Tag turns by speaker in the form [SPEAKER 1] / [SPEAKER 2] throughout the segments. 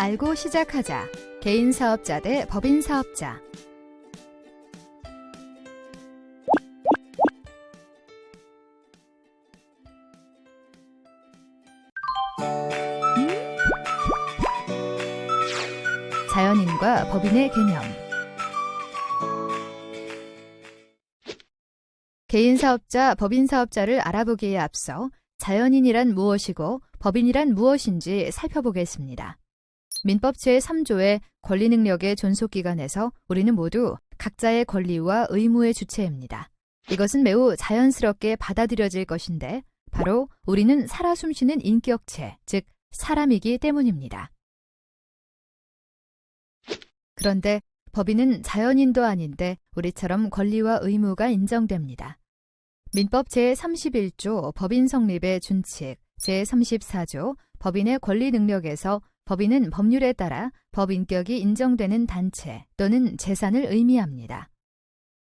[SPEAKER 1] 알고 시작하자. 개인사업자 대 법인사업자. 자연인과 법인의 개념. 개인사업자, 법인사업자를 알아보기에 앞서 자연인이란 무엇이고 법인이란 무엇인지 살펴보겠습니다. 민법 제3조의 권리능력의 존속기관에서 우리는 모두 각자의 권리와 의무의 주체입니다. 이것은 매우 자연스럽게 받아들여질 것인데 바로 우리는 살아 숨쉬는 인격체, 즉 사람이기 때문입니다. 그런데 법인은 자연인도 아닌데 우리처럼 권리와 의무가 인정됩니다. 민법 제31조 법인 성립의 준칙, 제34조 법인의 권리 능력에서 법인은 법률에 따라 법인격이 인정되는 단체 또는 재산을 의미합니다.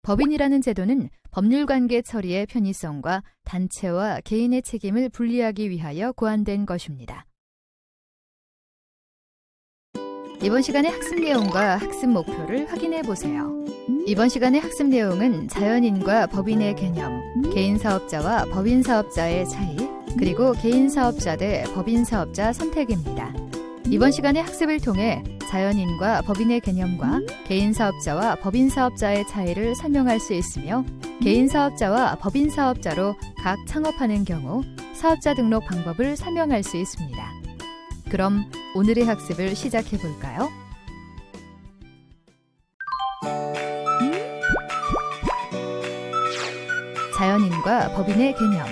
[SPEAKER 1] 법인이라는 제도는 법률관계 처리의 편의성과 단체와 개인의 책임을 분리하기 위하여 고안된 것입니다. 이번 시간의 학습 내용과 학습 목표를 확인해 보세요. 이번 시간의 학습 내용은 자연인과 법인의 개념, 개인사업자와 법인사업자의 차이, 그리고 개인사업자 대 법인사업자 선택입니다. 이번 시간의 학습을 통해 자연인과 법인의 개념과 개인사업자와 법인사업자의 차이를 설명할 수 있으며 개인사업자와 법인사업자로 각 창업하는 경우 사업자 등록 방법을 설명할 수 있습니다. 그럼 오늘의 학습을 시작해 볼까요? 자연인과 법인의 개념.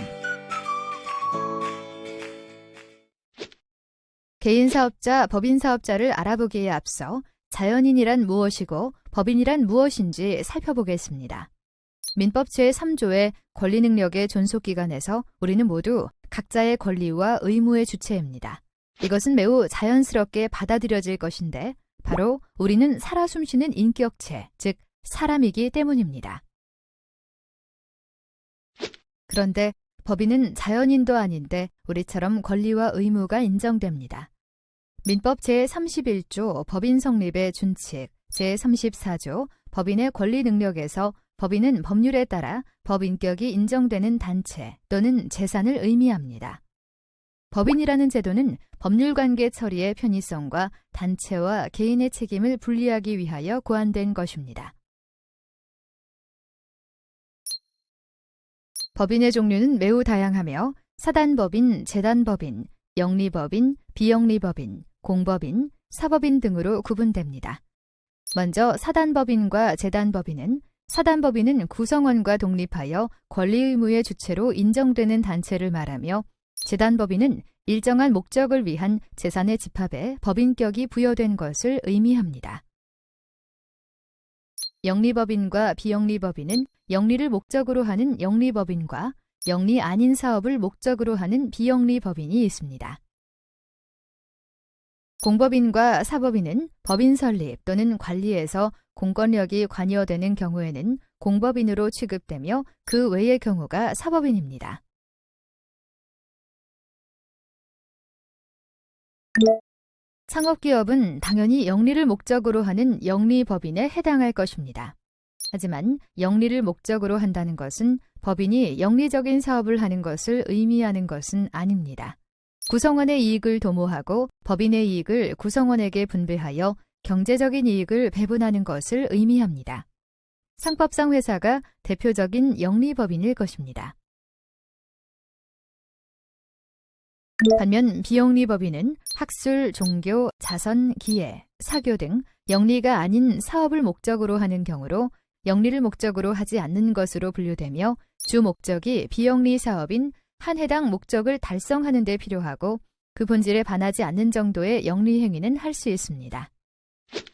[SPEAKER 1] 개인사업자, 법인사업자를 알아보기에 앞서 자연인이란 무엇이고 법인이란 무엇인지 살펴보겠습니다. 민법 제3조의 권리능력의 존속기관에서 우리는 모두 각자의 권리와 의무의 주체입니다. 이것은 매우 자연스럽게 받아들여질 것인데 바로 우리는 살아 숨쉬는 인격체, 즉 사람이기 때문입니다. 그런데 법인은 자연인도 아닌데 우리처럼 권리와 의무가 인정됩니다. 민법 제31조 법인 성립의 준칙, 제34조 법인의 권리 능력에서 법인은 법률에 따라 법인격이 인정되는 단체 또는 재산을 의미합니다. 법인이라는 제도는 법률관계 처리의 편의성과 단체와 개인의 책임을 분리하기 위하여 고안된 것입니다. 법인의 종류는 매우 다양하며 사단법인, 재단법인, 영리법인, 비영리법인, 공법인, 사법인 등으로 구분됩니다. 먼저 사단법인과 재단법인은 사단법인은 구성원과 독립하여 권리 의무의 주체로 인정되는 단체를 말하며 재단법인은 일정한 목적을 위한 재산의 집합에 법인격이 부여된 것을 의미합니다. 영리법인과 비영리법인은 영리를 목적으로 하는 영리법인과 영리 아닌 사업을 목적으로 하는 비영리법인이 있습니다. 공법인과 사법인은 법인 설립 또는 관리에서 공권력이 관여되는 경우에는 공법인으로 취급되며 그 외의 경우가 사법인입니다. 창업기업은 당연히 영리를 목적으로 하는 영리법인에 해당할 것입니다. 하지만 영리를 목적으로 한다는 것은 법인이 영리적인 사업을 하는 것을 의미하는 것은 아닙니다. 구성원의 이익을 도모하고 법인의 이익을 구성원에게 분배하여 경제적인 이익을 배분하는 것을 의미합니다. 상법상 회사가 대표적인 영리법인일 것입니다. 반면 비영리법인은 학술, 종교, 자선, 기회, 사교 등 영리가 아닌 사업을 목적으로 하는 경우로 영리를 목적으로 하지 않는 것으로 분류되며 주 목적이 비영리 사업인 한 해당 목적을 달성하는 데 필요하고 그 본질에 반하지 않는 정도의 영리 행위는 할 수 있습니다.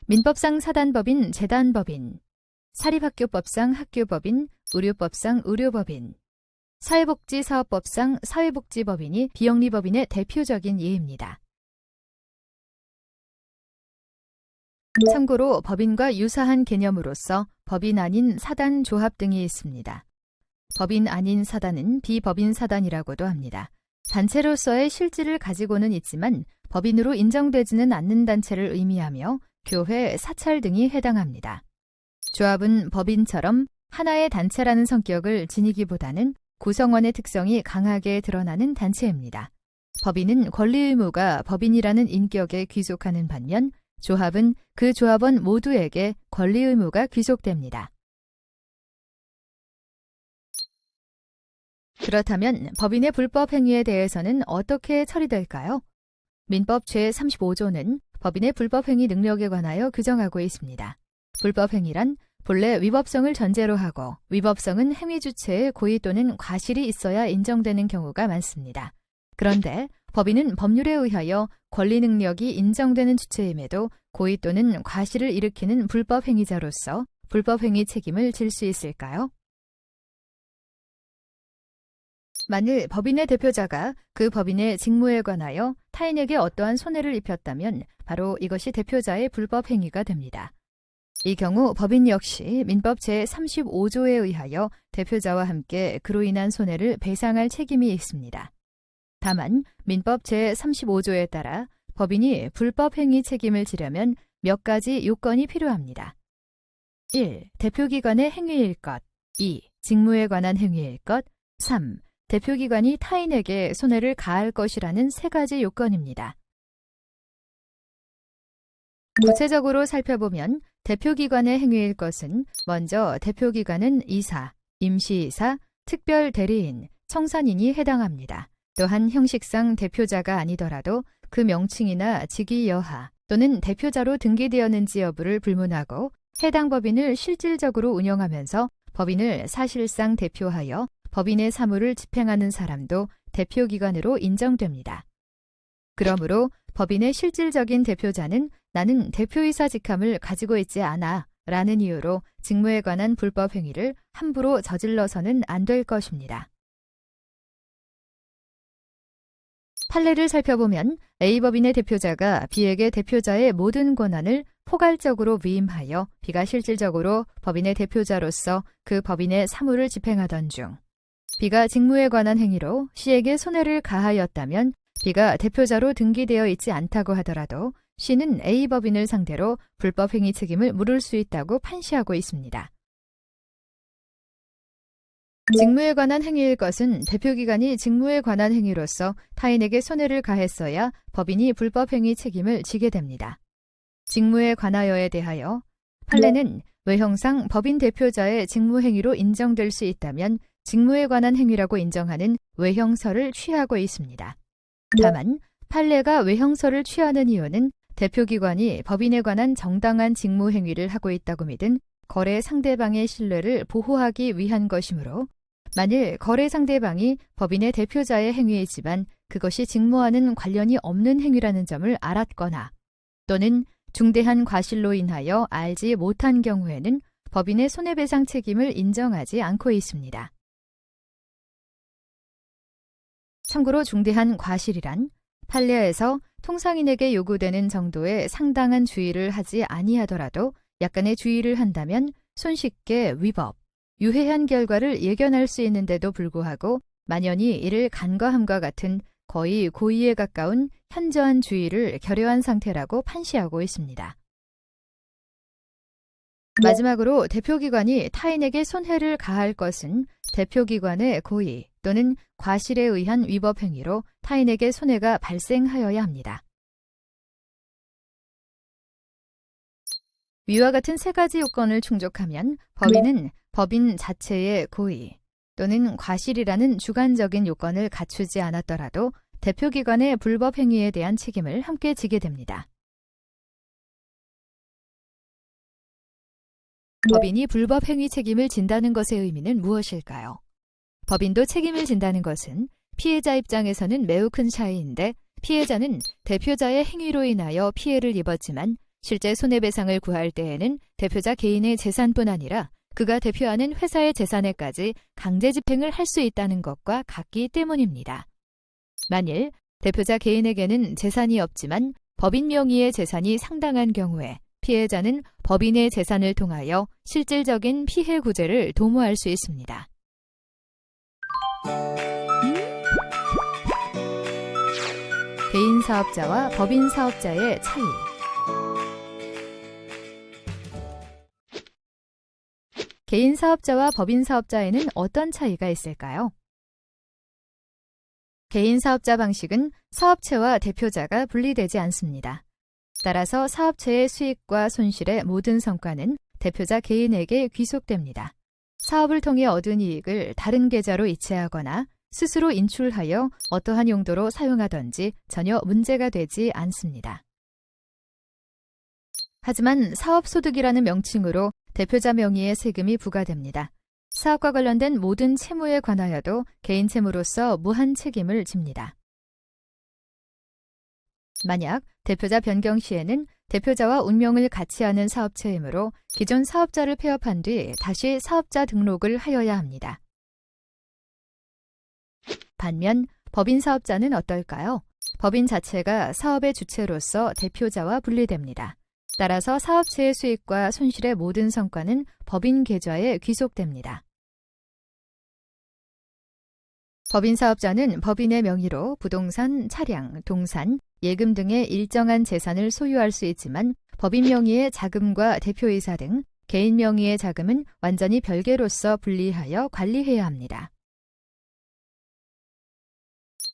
[SPEAKER 1] 민법상 사단법인, 재단법인, 사립학교법상 학교법인, 의료법상 의료법인, 사회복지사업법상 사회복지법인이 비영리법인의 대표적인 예입니다. 참고로 법인과 유사한 개념으로서 법인 아닌 사단 조합 등이 있습니다. 법인 아닌 사단은 비법인 사단이라고도 합니다. 단체로서의 실질을 가지고는 있지만 법인으로 인정되지는 않는 단체를 의미하며 교회, 사찰 등이 해당합니다. 조합은 법인처럼 하나의 단체라는 성격을 지니기보다는 구성원의 특성이 강하게 드러나는 단체입니다. 법인은 권리 의무가 법인이라는 인격에 귀속하는 반면 조합은 그 조합원 모두에게 권리 의무가 귀속됩니다. 그렇다면 법인의 불법 행위에 대해서는 어떻게 처리될까요? 민법 제35조는 법인의 불법 행위 능력에 관하여 규정하고 있습니다. 불법 행위란 본래 위법성을 전제로 하고 위법성은 행위 주체의 고의 또는 과실이 있어야 인정되는 경우가 많습니다. 그런데 법인은 법률에 의하여 권리 능력이 인정되는 주체임에도 고의 또는 과실을 일으키는 불법 행위자로서 불법 행위 책임을 질 수 있을까요? 만일 법인의 대표자가 그 법인의 직무에 관하여 타인에게 어떠한 손해를 입혔다면 바로 이것이 대표자의 불법 행위가 됩니다. 이 경우 법인 역시 민법 제35조에 의하여 대표자와 함께 그로 인한 손해를 배상할 책임이 있습니다. 다만 민법 제35조에 따라 법인이 불법 행위 책임을 지려면 몇 가지 요건이 필요합니다. 1. 대표기관의 행위일 것. 2. 직무에 관한 행위일 것. 3. 대표기관이 타인에게 손해를 가할 것이라는 세 가지 요건입니다. 구체적으로 살펴보면 대표기관의 행위일 것은 먼저 대표기관은 이사, 임시이사, 특별대리인, 청산인이 해당합니다. 또한 형식상 대표자가 아니더라도 그 명칭이나 직위 여하 또는 대표자로 등기되었는지 여부를 불문하고 해당 법인을 실질적으로 운영하면서 법인을 사실상 대표하여 법인의 사무를 집행하는 사람도 대표기관으로 인정됩니다. 그러므로 법인의 실질적인 대표자는 나는 대표이사 직함을 가지고 있지 않아 라는 이유로 직무에 관한 불법 행위를 함부로 저질러서는 안 될 것입니다. 판례를 살펴보면 A법인의 대표자가 B에게 대표자의 모든 권한을 포괄적으로 위임하여 B가 실질적으로 법인의 대표자로서 그 법인의 사무를 집행하던 중 B가 직무에 관한 행위로 C에게 손해를 가하였다면 B가 대표자로 등기되어 있지 않다고 하더라도 C는 A법인을 상대로 불법 행위 책임을 물을 수 있다고 판시하고 있습니다. 직무에 관한 행위일 것은 대표기관이 직무에 관한 행위로서 타인에게 손해를 가했어야 법인이 불법 행위 책임을 지게 됩니다. 직무에 관하여에 대하여 판례는 외형상 법인 대표자의 직무 행위로 인정될 수 있다면 직무에 관한 행위라고 인정하는 외형설을 취하고 있습니다. 다만 판례가 외형설을 취하는 이유는 대표기관이 법인에 관한 정당한 직무 행위를 하고 있다고 믿은 거래 상대방의 신뢰를 보호하기 위한 것이므로 만일 거래 상대방이 법인의 대표자의 행위이지만 그것이 직무와는 관련이 없는 행위라는 점을 알았거나 또는 중대한 과실로 인하여 알지 못한 경우에는 법인의 손해배상 책임을 인정하지 않고 있습니다. 참고로 중대한 과실이란 판례에서 통상인에게 요구되는 정도의 상당한 주의를 하지 아니하더라도 약간의 주의를 한다면 손쉽게 위법, 유해한 결과를 예견할 수 있는데도 불구하고 만연히 이를 간과함과 같은 거의 고의에 가까운 현저한 주의를 결여한 상태라고 판시하고 있습니다. 마지막으로 대표기관이 타인에게 손해를 가할 것은 대표기관의 고의 또는 과실에 의한 위법 행위로 타인에게 손해가 발생하여야 합니다. 위와 같은 세 가지 요건을 충족하면 법인은 법인 자체의 고의 또는 과실이라는 주관적인 요건을 갖추지 않았더라도 대표기관의 불법 행위에 대한 책임을 함께 지게 됩니다. 법인이 불법 행위 책임을 진다는 것의 의미는 무엇일까요? 법인도 책임을 진다는 것은 피해자 입장에서는 매우 큰 차이인데 피해자는 대표자의 행위로 인하여 피해를 입었지만 실제 손해배상을 구할 때에는 대표자 개인의 재산뿐 아니라 그가 대표하는 회사의 재산에까지 강제 집행을 할 수 있다는 것과 같기 때문입니다. 만일 대표자 개인에게는 재산이 없지만 법인 명의의 재산이 상당한 경우에 피해자는 법인의 재산을 통하여 실질적인 피해 구제를 도모할 수 있습니다. 개인 사업자와 법인 사업자의 차이. 개인 사업자와 법인 사업자에는 어떤 차이가 있을까요? 개인 사업자 방식은 사업체와 대표자가 분리되지 않습니다. 따라서 사업체의 수익과 손실의 모든 성과는 대표자 개인에게 귀속됩니다. 사업을 통해 얻은 이익을 다른 계좌로 이체하거나 스스로 인출하여 어떠한 용도로 사용하든지 전혀 문제가 되지 않습니다. 하지만 사업소득이라는 명칭으로 대표자 명의의 세금이 부과됩니다. 사업과 관련된 모든 채무에 관하여도 개인 채무로서 무한 책임을 집니다. 만약 대표자 변경 시에는 대표자와 운명을 같이 하는 사업체이므로 기존 사업자를 폐업한 뒤 다시 사업자 등록을 하여야 합니다. 반면 법인 사업자는 어떨까요? 법인 자체가 사업의 주체로서 대표자와 분리됩니다. 따라서 사업체의 수익과 손실의 모든 성과는 법인 계좌에 귀속됩니다. 법인 사업자는 법인의 명의로 부동산, 차량, 동산, 예금 등의 일정한 재산을 소유할 수 있지만 법인 명의의 자금과 대표이사 등 개인 명의의 자금은 완전히 별개로서 분리하여 관리해야 합니다.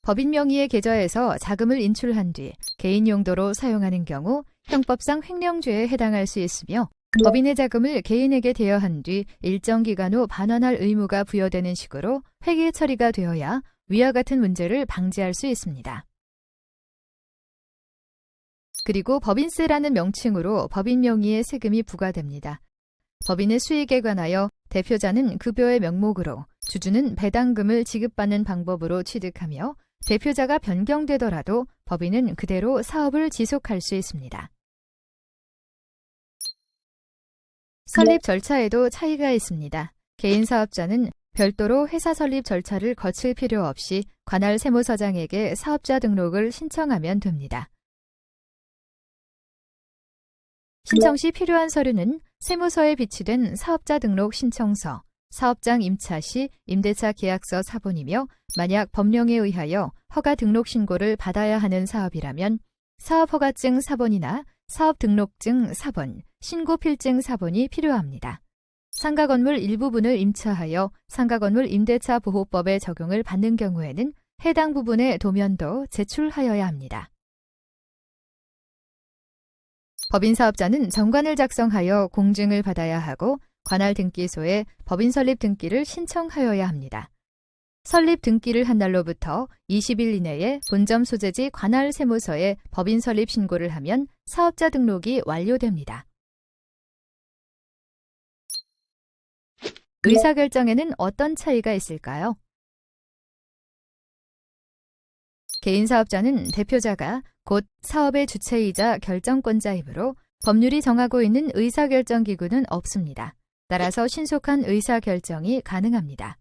[SPEAKER 1] 법인 명의의 계좌에서 자금을 인출한 뒤 개인 용도로 사용하는 경우 형법상 횡령죄에 해당할 수 있으며 법인의 자금을 개인에게 대여한 뒤 일정 기간 후 반환할 의무가 부여되는 식으로 회계 처리가 되어야 위와 같은 문제를 방지할 수 있습니다. 그리고 법인세라는 명칭으로 법인 명의의 세금이 부과됩니다. 법인의 수익에 관하여 대표자는 급여의 명목으로 주주는 배당금을 지급받는 방법으로 취득하며 대표자가 변경되더라도 법인은 그대로 사업을 지속할 수 있습니다. 설립 절차에도 차이가 있습니다. 개인 사업자는 별도로 회사 설립 절차를 거칠 필요 없이 관할 세무서장에게 사업자 등록을 신청하면 됩니다. 신청 시 필요한 서류는 세무서에 비치된 사업자 등록 신청서, 사업장 임차 시 임대차 계약서 사본이며 만약 법령에 의하여 허가 등록 신고를 받아야 하는 사업이라면 사업허가증 사본이나 사업등록증 사본, 신고필증 사본이 필요합니다. 상가건물 일부분을 임차하여 상가건물 임대차 보호법의 적용을 받는 경우에는 해당 부분의 도면도 제출하여야 합니다. 법인 사업자는 정관을 작성하여 공증을 받아야 하고 관할 등기소에 법인 설립 등기를 신청하여야 합니다. 설립 등기를 한 날로부터 20일 이내에 본점 소재지 관할 세무서에 법인 설립 신고를 하면 사업자 등록이 완료됩니다. 의사결정에는 어떤 차이가 있을까요? 개인 사업자는 대표자가 곧 사업의 주체이자 결정권자이므로 법률이 정하고 있는 의사결정 기구는 없습니다. 따라서 신속한 의사결정이 가능합니다.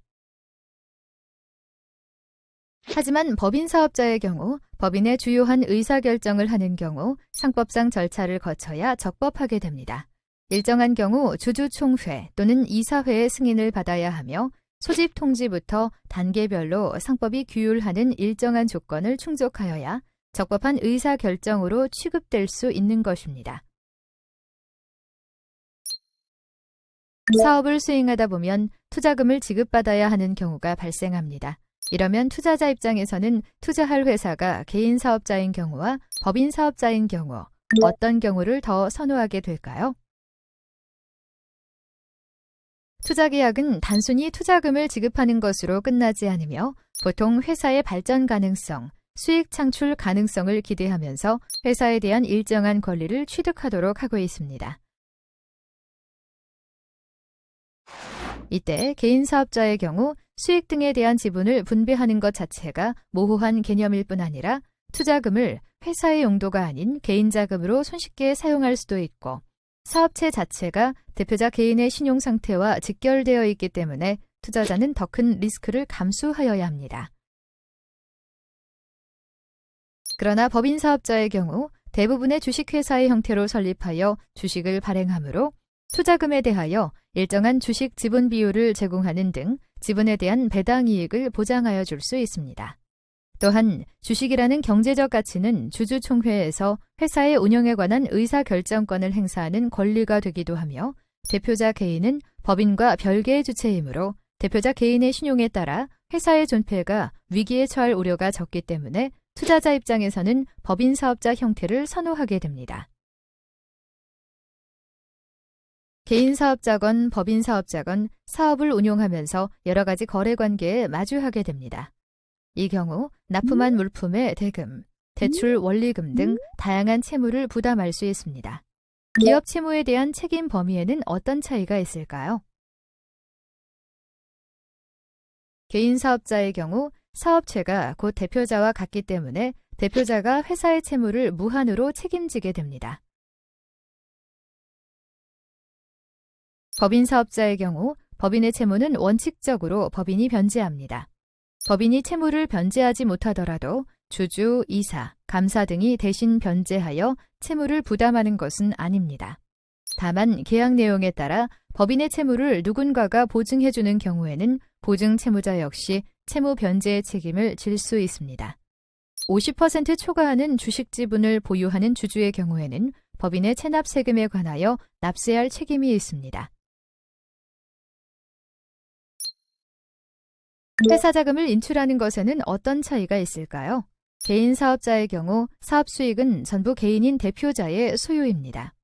[SPEAKER 1] 하지만 법인 사업자의 경우 법인의 주요한 의사결정을 하는 경우 상법상 절차를 거쳐야 적법하게 됩니다. 일정한 경우 주주총회 또는 이사회의 승인을 받아야 하며 소집 통지부터 단계별로 상법이 규율하는 일정한 조건을 충족하여야 적법한 의사결정으로 취급될 수 있는 것입니다. 사업을 수행하다 보면 투자금을 지급받아야 하는 경우가 발생합니다. 이러면 투자자 입장에서는 투자할 회사가 개인 사업자인 경우와 법인 사업자인 경우 어떤 경우를 더 선호하게 될까요? 투자계약은 단순히 투자금을 지급하는 것으로 끝나지 않으며 보통 회사의 발전 가능성, 수익 창출 가능성을 기대하면서 회사에 대한 일정한 권리를 취득하도록 하고 있습니다. 이때 개인 사업자의 경우 수익 등에 대한 지분을 분배하는 것 자체가 모호한 개념일 뿐 아니라 투자금을 회사의 용도가 아닌 개인 자금으로 손쉽게 사용할 수도 있고 사업체 자체가 대표자 개인의 신용 상태와 직결되어 있기 때문에 투자자는 더 큰 리스크를 감수하여야 합니다. 그러나 법인 사업자의 경우 대부분의 주식회사의 형태로 설립하여 주식을 발행하므로 투자금에 대하여 일정한 주식 지분 비율을 제공하는 등 지분에 대한 배당 이익을 보장하여 줄 수 있습니다. 또한 주식이라는 경제적 가치는 주주총회에서 회사의 운영에 관한 의사결정권을 행사하는 권리가 되기도 하며 대표자 개인은 법인과 별개의 주체이므로 대표자 개인의 신용에 따라 회사의 존폐가 위기에 처할 우려가 적기 때문에 투자자 입장에서는 법인 사업자 형태를 선호하게 됩니다. 개인 사업자건 법인 사업자건 사업을 운용하면서 여러 가지 거래 관계에 마주하게 됩니다. 이 경우 납품한 물품의 대금, 대출 원리금 등 다양한 채무를 부담할 수 있습니다. 기업 채무에 대한 책임 범위에는 어떤 차이가 있을까요? 개인 사업자의 경우 사업체가 곧 대표자와 같기 때문에 대표자가 회사의 채무를 무한으로 책임지게 됩니다. 법인 사업자의 경우 법인의 채무는 원칙적으로 법인이 변제합니다. 법인이 채무를 변제하지 못하더라도 주주, 이사, 감사 등이 대신 변제하여 채무를 부담하는 것은 아닙니다. 다만 계약 내용에 따라 법인의 채무를 누군가가 보증해주는 경우에는 보증 채무자 역시 채무 변제의 책임을 질 수 있습니다. 50% 초과하는 주식 지분을 보유하는 주주의 경우에는 법인의 체납 세금에 관하여 납세할 책임이 있습니다. 회사 자금을 인출하는 것에는 어떤 차이가 있을까요? 개인 사업자의 경우 사업 수익은 전부 개인인 대표자의 소유입니다.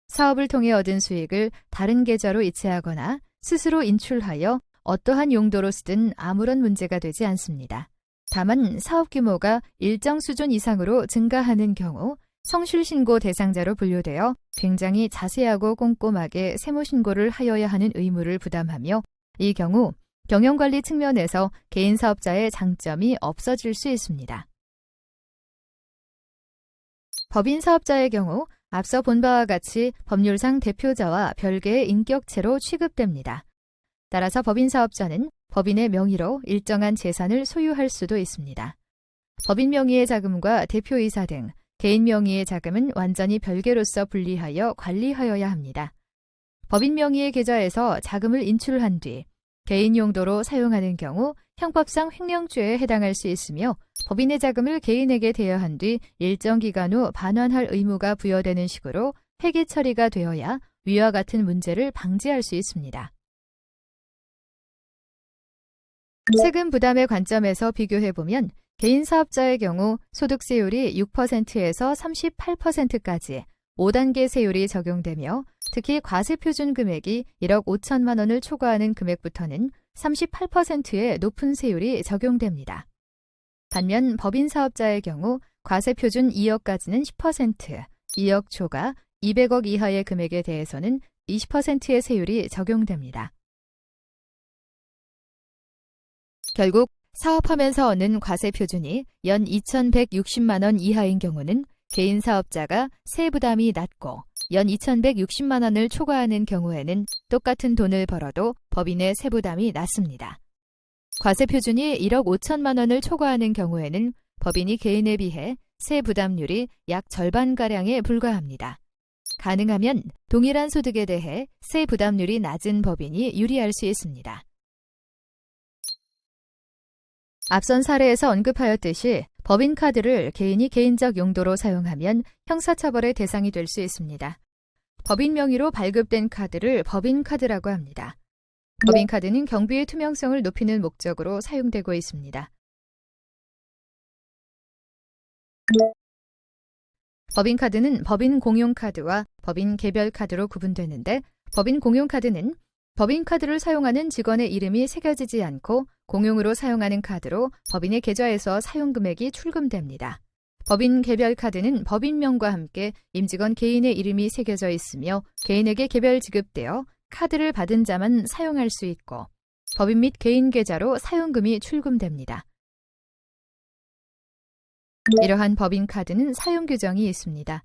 [SPEAKER 1] 사업을 통해 얻은 수익을 다른 계좌로 이체하거나 스스로 인출하여 어떠한 용도로 쓰든 아무런 문제가 되지 않습니다. 다만 사업 규모가 일정 수준 이상으로 증가하는 경우 성실신고 대상자로 분류되어 굉장히 자세하고 꼼꼼하게 세무신고를 하여야 하는 의무를 부담하며 이 경우 경영관리 측면에서 개인 사업자의 장점이 없어질 수 있습니다. 법인 사업자의 경우 앞서 본 바와 같이 법률상 대표자와 별개의 인격체로 취급됩니다. 따라서 법인 사업자는 법인의 명의로 일정한 재산을 소유할 수도 있습니다. 법인 명의의 자금과 대표이사 등 개인 명의의 자금은 완전히 별개로서 분리하여 관리하여야 합니다. 법인 명의의 계좌에서 자금을 인출한 뒤 개인 용도로 사용하는 경우 형법상 횡령죄에 해당할 수 있으며 법인의 자금을 개인에게 대여한 뒤 일정 기간 후 반환할 의무가 부여되는 식으로 회계 처리가 되어야 위와 같은 문제를 방지할 수 있습니다. 세금 부담의 관점에서 비교해보면 개인 사업자의 경우 소득세율이 6%에서 38%까지 5단계 세율이 적용되며 특히 과세표준 금액이 1억 5천만 원을 초과하는 금액부터는 38%의 높은 세율이 적용됩니다. 반면 법인 사업자의 경우 과세표준 2억까지는 10%, 2억 초과 200억 이하의 금액에 대해서는 20%의 세율이 적용됩니다. 결국 사업하면서 얻는 과세표준이 연 2,160만 원 이하인 경우는 개인 사업자가 세부담이 낮고 연 2,160만 원을 초과하는 경우에는 똑같은 돈을 벌어도 법인의 세부담이 낮습니다. 과세표준이 1억 5천만 원을 초과하는 경우에는 법인이 개인에 비해 세부담률이 약 절반가량에 불과합니다. 가능하면 동일한 소득에 대해 세부담률이 낮은 법인이 유리할 수 있습니다. 앞선 사례에서 언급하였듯이 법인카드를 개인이 개인적 용도로 사용하면 형사처벌의 대상이 될 수 있습니다. 법인 명의로 발급된 카드를 법인카드라고 합니다. 법인카드는 경비의 투명성을 높이는 목적으로 사용되고 있습니다. 법인카드는 법인 공용카드와 법인 개별카드로 구분되는데 법인 공용카드는 법인카드를 사용하는 직원의 이름이 새겨지지 않고 공용으로 사용하는 카드로 법인의 계좌에서 사용금액이 출금됩니다. 법인 개별카드는 법인명과 함께 임직원 개인의 이름이 새겨져 있으며 개인에게 개별 지급되어 카드를 받은 자만 사용할 수 있고 법인 및 개인 계좌로 사용금이 출금됩니다. 이러한 법인카드는 사용 규정이 있습니다.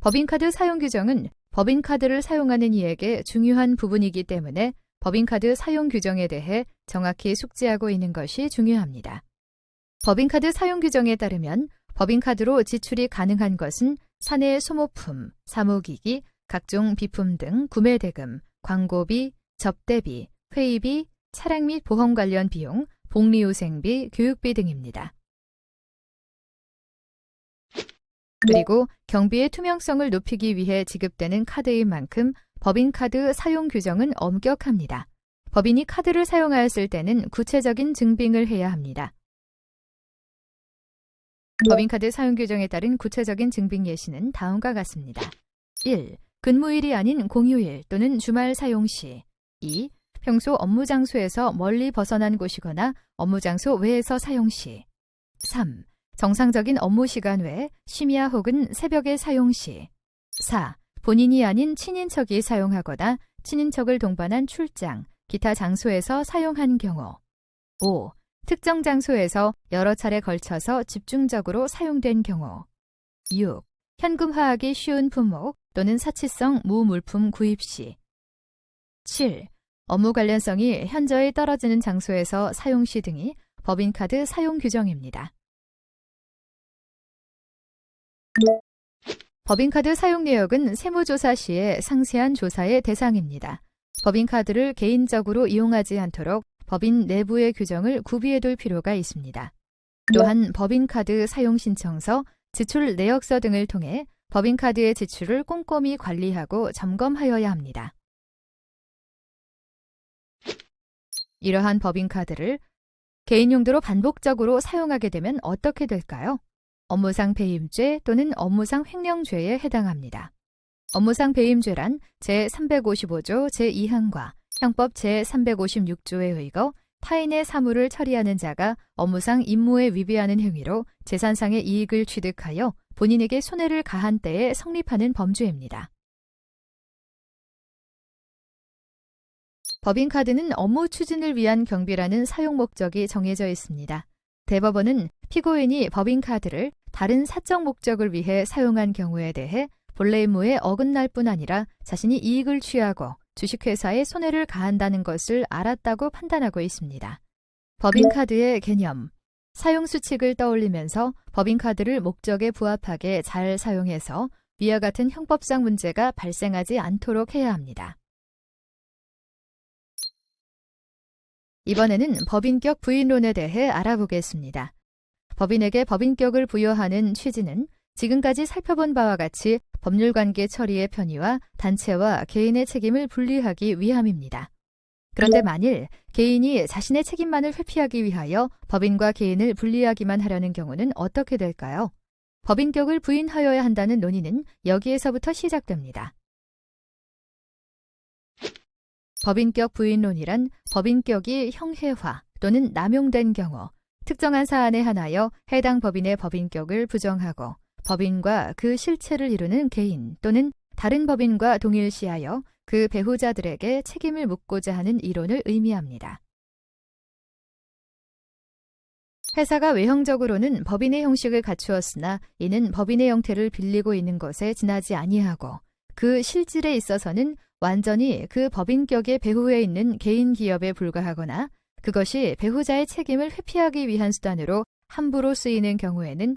[SPEAKER 1] 법인카드 사용 규정은 법인카드를 사용하는 이에게 중요한 부분이기 때문에 법인카드 사용 규정에 대해 정확히 숙지하고 있는 것이 중요합니다. 법인카드 사용 규정에 따르면 법인카드로 지출이 가능한 것은 사내 소모품, 사무기기, 각종 비품 등 구매대금, 광고비, 접대비, 회의비, 차량 및 보험 관련 비용, 복리후생비, 교육비 등입니다. 그리고 경비의 투명성을 높이기 위해 지급되는 카드인 만큼 법인카드 사용 규정은 엄격합니다. 법인이 카드를 사용하였을 때는 구체적인 증빙을 해야 합니다. 법인카드 사용 규정에 따른 구체적인 증빙 예시는 다음과 같습니다. 1. 근무일이 아닌 공휴일 또는 주말 사용 시. 2. 평소 업무 장소에서 멀리 벗어난 곳이거나 업무 장소 외에서 사용 시. 3. 정상적인 업무 시간 외 심야 혹은 새벽에 사용 시. 4. 본인이 아닌 친인척이 사용하거나 친인척을 동반한 출장, 기타 장소에서 사용한 경우. 5. 특정 장소에서 여러 차례 걸쳐서 집중적으로 사용된 경우. 6. 현금화하기 쉬운 품목 또는 사치성 무물품 구입 시. 7. 업무 관련성이 현저히 떨어지는 장소에서 사용 시 등이 법인카드 사용 규정입니다. 법인카드 사용 내역은 세무조사 시에 상세한 조사의 대상입니다. 법인카드를 개인적으로 이용하지 않도록 법인 내부의 규정을 구비해둘 필요가 있습니다. 또한 법인카드 사용 신청서, 지출 내역서 등을 통해 법인카드의 지출을 꼼꼼히 관리하고 점검하여야 합니다. 이러한 법인카드를 개인 용도로 반복적으로 사용하게 되면 어떻게 될까요? 업무상 배임죄 또는 업무상 횡령죄에 해당합니다. 업무상 배임죄란 제355조 제2항과 형법 제356조에 의거 타인의 사물을 처리하는 자가 업무상 임무에 위배하는 행위로 재산상의 이익을 취득하여 본인에게 손해를 가한 때에 성립하는 범죄입니다. 법인카드는 업무 추진을 위한 경비라는 사용 목적이 정해져 있습니다. 대법원은 피고인이 법인카드를 다른 사적 목적을 위해 사용한 경우에 대해 본래 임무에 어긋날 뿐 아니라 자신이 이익을 취하고 주식회사에 손해를 가한다는 것을 알았다고 판단하고 있습니다. 법인카드의 개념, 사용수칙을 떠올리면서 법인카드를 목적에 부합하게 잘 사용해서 위와 같은 형법상 문제가 발생하지 않도록 해야 합니다. 이번에는 법인격 부인론에 대해 알아보겠습니다. 법인에게 법인격을 부여하는 취지는 지금까지 살펴본 바와 같이 법률관계 처리의 편의와 단체와 개인의 책임을 분리하기 위함입니다. 그런데 만일 개인이 자신의 책임만을 회피하기 위하여 법인과 개인을 분리하기만 하려는 경우는 어떻게 될까요? 법인격을 부인하여야 한다는 논의는 여기에서부터 시작됩니다. 법인격 부인론이란 법인격이 형해화 또는 남용된 경우 특정한 사안에 한하여 해당 법인의 법인격을 부정하고 법인과 그 실체를 이루는 개인 또는 다른 법인과 동일시하여 그 배후자들에게 책임을 묻고자 하는 이론을 의미합니다. 회사가 외형적으로는 법인의 형식을 갖추었으나 이는 법인의 형태를 빌리고 있는 것에 지나지 아니하고 그 실질에 있어서는 완전히 그 법인격의 배후에 있는 개인 기업에 불과하거나 그것이 배후자의 책임을 회피하기 위한 수단으로 함부로 쓰이는 경우에는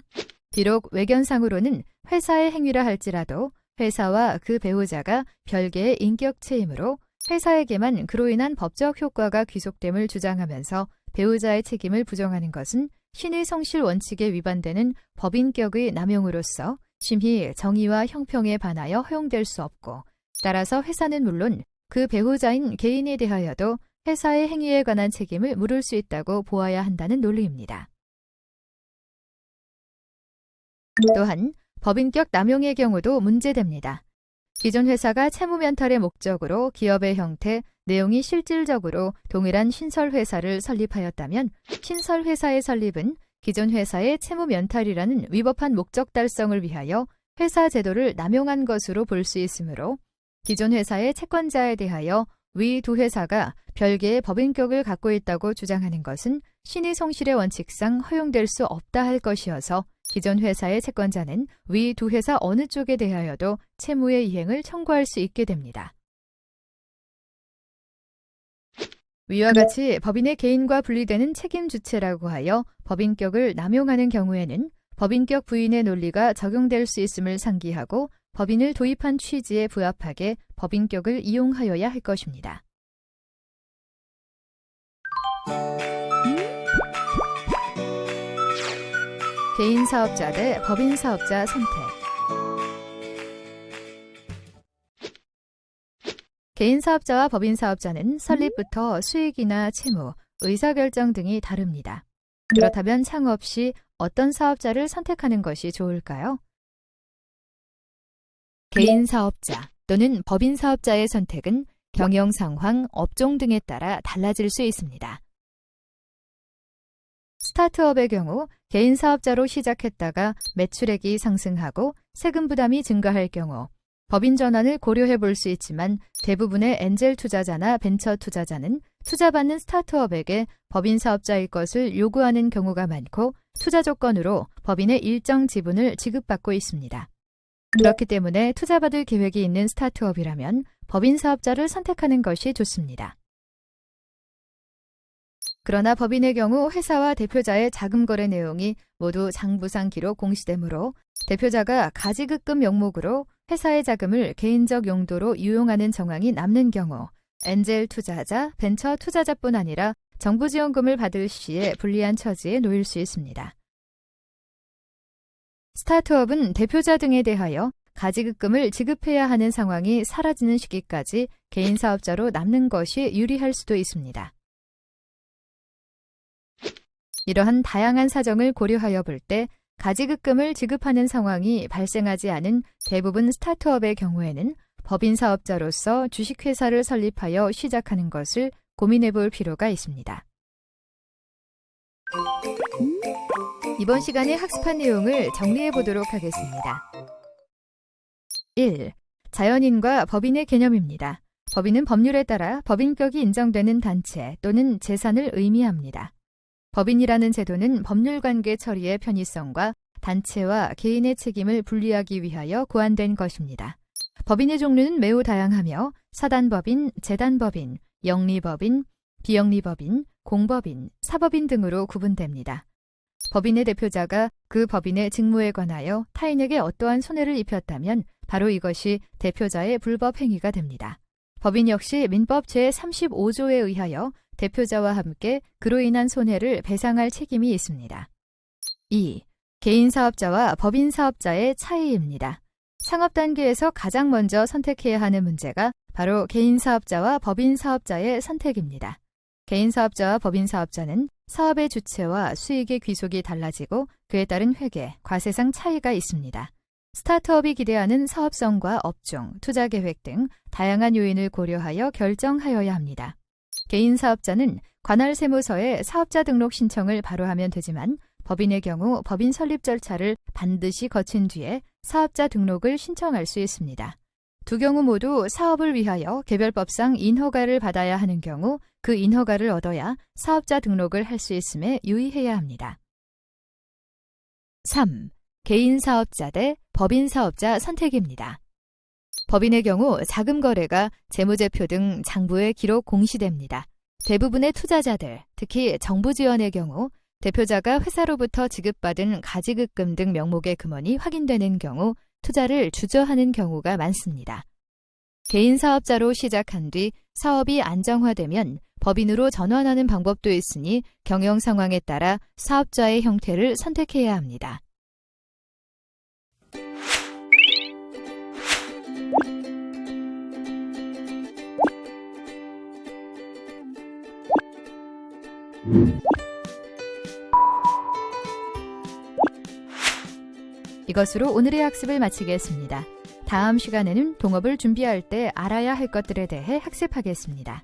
[SPEAKER 1] 비록 외견상으로는 회사의 행위라 할지라도 회사와 그 배후자가 별개의 인격체이므로 회사에게만 그로 인한 법적 효과가 귀속됨을 주장하면서 배후자의 책임을 부정하는 것은 신의 성실 원칙에 위반되는 법인격의 남용으로서 심히 정의와 형평에 반하여 허용될 수 없고 따라서 회사는 물론 그 배후자인 개인에 대하여도 회사의 행위에 관한 책임을 물을 수 있다고 보아야 한다는 논리입니다. 또한 법인격 남용의 경우도 문제됩니다. 기존 회사가 채무면탈의 목적으로 기업의 형태, 내용이 실질적으로 동일한 신설회사를 설립하였다면 신설회사의 설립은 기존 회사의 채무면탈이라는 위법한 목적 달성을 위하여 회사 제도를 남용한 것으로 볼 수 있으므로 기존 회사의 채권자에 대하여 위 두 회사가 별개의 법인격을 갖고 있다고 주장하는 것은 신의 성실의 원칙상 허용될 수 없다 할 것이어서 기존 회사의 채권자는 위 두 회사 어느 쪽에 대하여도 채무의 이행을 청구할 수 있게 됩니다. 위와 같이 법인의 개인과 분리되는 책임 주체라고 하여 법인격을 남용하는 경우에는 법인격 부인의 논리가 적용될 수 있음을 상기하고 법인을 도입한 취지에 부합하게 법인격을 이용하여야 할 것입니다. 개인 사업자 대 법인 사업자 선택. 개인 사업자와 법인 사업자는 설립부터 수익이나 채무, 의사결정 등이 다릅니다. 그렇다면 창업 시 어떤 사업자를 선택하는 것이 좋을까요? 개인 사업자 또는 법인 사업자의 선택은 경영 상황, 업종 등에 따라 달라질 수 있습니다. 스타트업의 경우 개인 사업자로 시작했다가 매출액이 상승하고 세금 부담이 증가할 경우 법인 전환을 고려해 볼 수 있지만 대부분의 엔젤 투자자나 벤처 투자자는 투자받는 스타트업에게 법인 사업자일 것을 요구하는 경우가 많고 투자 조건으로 법인의 일정 지분을 지급받고 있습니다. 그렇기 때문에 투자받을 계획이 있는 스타트업이라면 법인 사업자를 선택하는 것이 좋습니다. 그러나 법인의 경우 회사와 대표자의 자금 거래 내용이 모두 장부상 기록 공시되므로 대표자가 가지급금 명목으로 회사의 자금을 개인적 용도로 유용하는 정황이 남는 경우 엔젤 투자자, 벤처 투자자뿐 아니라 정부 지원금을 받을 시에 불리한 처지에 놓일 수 있습니다. 스타트업은 대표자 등에 대하여 가지급금을 지급해야 하는 상황이 사라지는 시기까지 개인 사업자로 남는 것이 유리할 수도 있습니다. 이러한 다양한 사정을 고려하여 볼 때 가지급금을 지급하는 상황이 발생하지 않은 대부분 스타트업의 경우에는 법인 사업자로서 주식회사를 설립하여 시작하는 것을 고민해 볼 필요가 있습니다. 이번 시간에 학습한 내용을 정리해 보도록 하겠습니다. 1. 자연인과 법인의 개념입니다. 법인은 법률에 따라 법인격이 인정되는 단체 또는 재산을 의미합니다. 법인이라는 제도는 법률관계 처리의 편의성과 단체와 개인의 책임을 분리하기 위하여 고안된 것입니다. 법인의 종류는 매우 다양하며 사단법인, 재단법인, 영리법인, 비영리법인, 공법인, 사법인 등으로 구분됩니다. 법인의 대표자가 그 법인의 직무에 관하여 타인에게 어떠한 손해를 입혔다면 바로 이것이 대표자의 불법 행위가 됩니다. 법인 역시 민법 제35조에 의하여 대표자와 함께 그로 인한 손해를 배상할 책임이 있습니다. 2. 개인 사업자와 법인 사업자의 차이입니다. 창업 단계에서 가장 먼저 선택해야 하는 문제가 바로 개인 사업자와 법인 사업자의 선택입니다. 개인 사업자와 법인 사업자는 사업의 주체와 수익의 귀속이 달라지고 그에 따른 회계, 과세상 차이가 있습니다. 스타트업이 기대하는 사업성과 업종, 투자 계획 등 다양한 요인을 고려하여 결정하여야 합니다. 개인 사업자는 관할 세무서에 사업자 등록 신청을 바로 하면 되지만 법인의 경우 법인 설립 절차를 반드시 거친 뒤에 사업자 등록을 신청할 수 있습니다. 두 경우 모두 사업을 위하여 개별법상 인허가를 받아야 하는 경우 그 인허가를 얻어야 사업자 등록을 할 수 있음에 유의해야 합니다. 3. 개인 사업자 대 법인 사업자 선택입니다. 법인의 경우 자금 거래가 재무제표 등 장부에 기록 공시됩니다. 대부분의 투자자들, 특히 정부 지원의 경우 대표자가 회사로부터 지급받은 가지급금 등 명목의 금원이 확인되는 경우 투자를 주저하는 경우가 많습니다. 개인 사업자로 시작한 뒤 사업이 안정화되면 법인으로 전환하는 방법도 있으니 경영 상황에 따라 사업자의 형태를 선택해야 합니다. 이것으로 오늘의 학습을 마치겠습니다. 다음 시간에는 동업을 준비할 때 알아야 할 것들에 대해 학습하겠습니다.